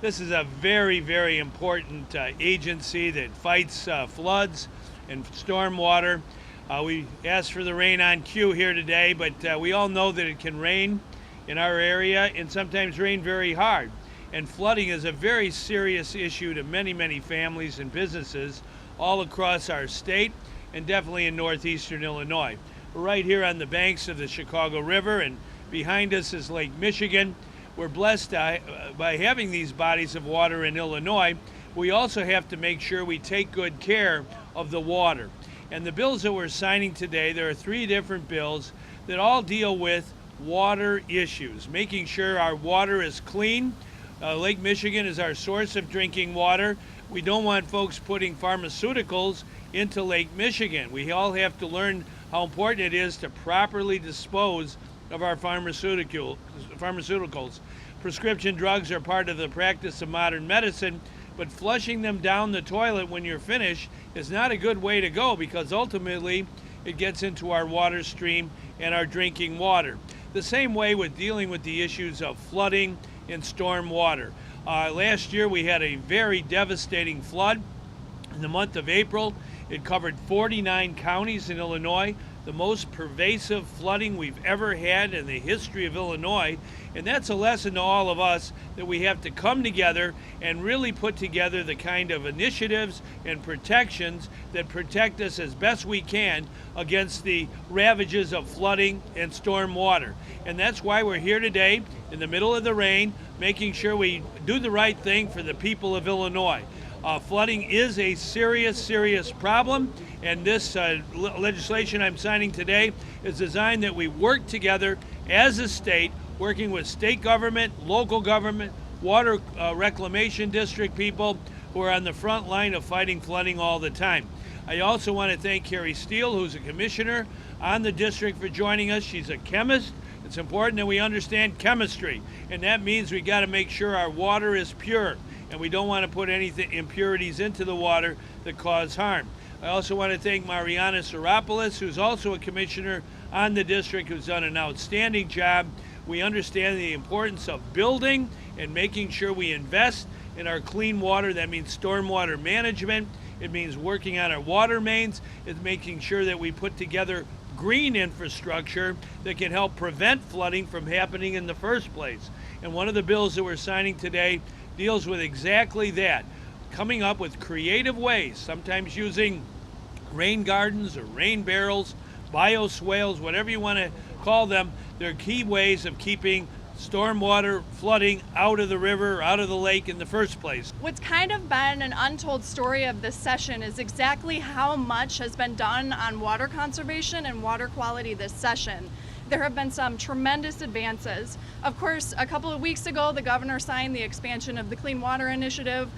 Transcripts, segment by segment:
This is a very, very important agency that fights floods and stormwater. We asked for the rain on cue here today, but we all know that it can rain in our area and sometimes rain very hard. And flooding is a very serious issue to many, many families and businesses all across our state and definitely in northeastern Illinois. We're right here on the banks of the Chicago River, and behind us is Lake Michigan. We're blessed by having these bodies of water in Illinois. We also have to make sure we take good care of the water. And the bills that we're signing today, there are 3 different bills that all deal with water issues, making sure our water is clean. Lake Michigan is our source of drinking water. We don't want folks putting pharmaceuticals into Lake Michigan. We all have to learn how important it is to properly dispose of our pharmaceuticals. Prescription drugs are part of the practice of modern medicine, but flushing them down the toilet when you're finished is not a good way to go, because ultimately it gets into our water stream and our drinking water. The same way with dealing with the issues of flooding and storm water. Last year we had a very devastating flood in the month of April. It covered 49 counties in Illinois, the most pervasive flooding we've ever had in the history of Illinois. And that's a lesson to all of us that we have to come together and really put together the kind of initiatives and protections that protect us as best we can against the ravages of flooding and storm water. And that's why we're here today in the middle of the rain, making sure we do the right thing for the people of Illinois. Flooding is a serious, serious problem, and this legislation I'm signing today is designed that we work together as a state, working with state government, local government, water reclamation district people who are on the front line of fighting flooding all the time. I also want to thank Carrie Steele, who's a commissioner on the district, for joining us. She's a chemist. It's important that we understand chemistry, and that means we got to make sure our water is pure, and we don't want to put any impurities into the water that cause harm. I also want to thank Mariana Saropoulos, who's also a commissioner on the district, who's done an outstanding job. We understand the importance of building and making sure we invest in our clean water. That means stormwater management. It means working on our water mains. It's making sure that we put together green infrastructure that can help prevent flooding from happening in the first place. And one of the bills that we're signing today deals with exactly that, coming up with creative ways, sometimes using rain gardens or rain barrels, bioswales, whatever you want to call them. They're key ways of keeping stormwater flooding out of the river, out of the lake in the first place. What's kind of been an untold story of this session is exactly how much has been done on water conservation and water quality this session. There have been some tremendous advances. Of course, a couple of weeks ago, the governor signed the expansion of the Clean Water Initiative,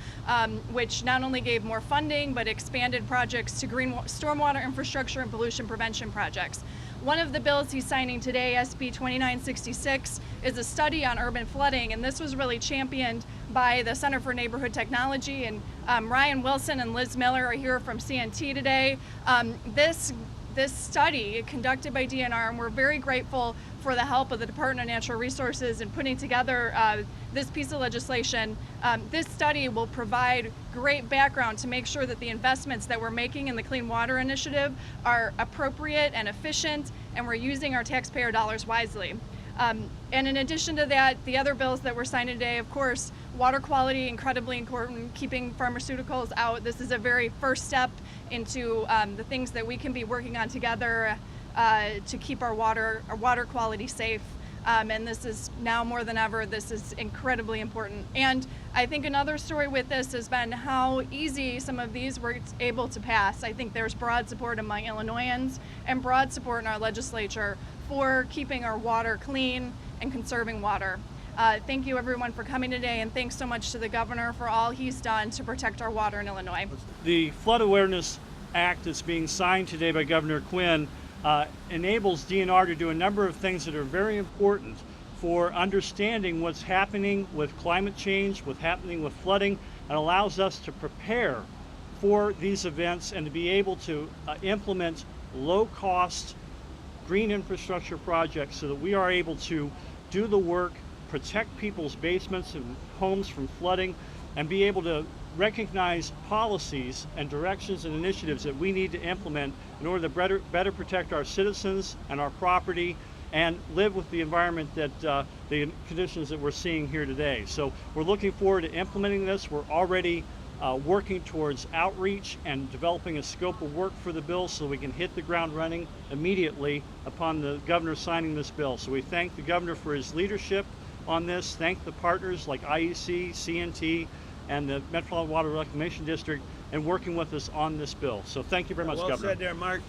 which not only gave more funding, but expanded projects to green stormwater infrastructure and pollution prevention projects. One of the bills he's signing today, SB 2966, is a study on urban flooding, and this was really championed by the Center for Neighborhood Technology, and Ryan Wilson and Liz Miller are here from CNT today. This study conducted by DNR, and we're very grateful for the help of the Department of Natural Resources in putting together this piece of legislation. This study will provide great background to make sure that the investments that we're making in the Clean Water Initiative are appropriate and efficient, and we're using our taxpayer dollars wisely. And in addition to that, the other bills that we're signing today, of course, water quality, incredibly important, keeping pharmaceuticals out. This is a very first step into the things that we can be working on together to keep our water quality safe. And this is now more than ever, this is incredibly important. And I think another story with this has been how easy some of these were able to pass. I think there's broad support among Illinoisans and broad support in our legislature for keeping our water clean and conserving water. Thank you everyone for coming today, and thanks so much to the governor for all he's done to protect our water in Illinois. The Flood Awareness Act that's being signed today by Governor Quinn enables DNR to do a number of things that are very important for understanding what's happening with climate change, what's happening with flooding, and allows us to prepare for these events and to be able to implement low-cost green infrastructure projects so that we are able to do the work protect people's basements and homes from flooding, and be able to recognize policies and directions and initiatives that we need to implement in order to better protect our citizens and our property and live with the environment that the conditions that we're seeing here today. So we're looking forward to implementing this. We're already working towards outreach and developing a scope of work for the bill so we can hit the ground running immediately upon the governor signing this bill. So we thank the governor for his leadership on this, thank the partners like IEC, CNT, and the Metropolitan Water Reclamation District in working with us on this bill. So thank you very much, Well Governor. said there, Mark.